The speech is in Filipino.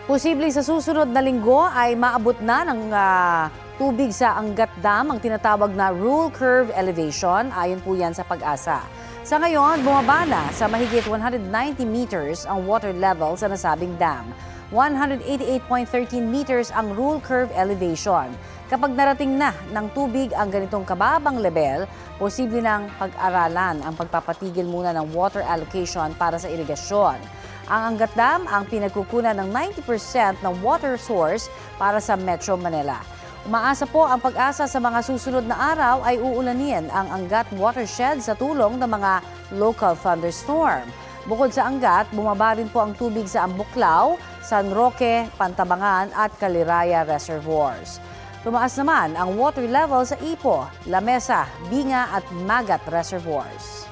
Posibleng sa susunod na linggo ay maabot na ng tubig sa Angat Dam ang tinatawag na rule curve elevation. Ayon po yan sa Pag-asa. Sa ngayon, bumaba na sa mahigit 190 meters ang water level sa nasabing dam. 188.13 meters ang rule curve elevation. Kapag narating na ng tubig ang ganitong kababang level, posible nang pag-aralan ang pagpapatigil muna ng water allocation para sa irigasyon. Ang Angat Dam ang pinagkukunan ng 90% ng water source para sa Metro Manila. Umaasa po ang Pag-asa sa mga susunod na araw ay uulanin ang Angat watershed sa tulong ng mga local thunderstorm. Bukod sa Angat, bumaba rin po ang tubig sa Ambuklao, San Roque, Pantabangan at Caliraya reservoirs. Tumaas naman ang water level sa Ipo, Lamesa, Binga at Magat reservoirs.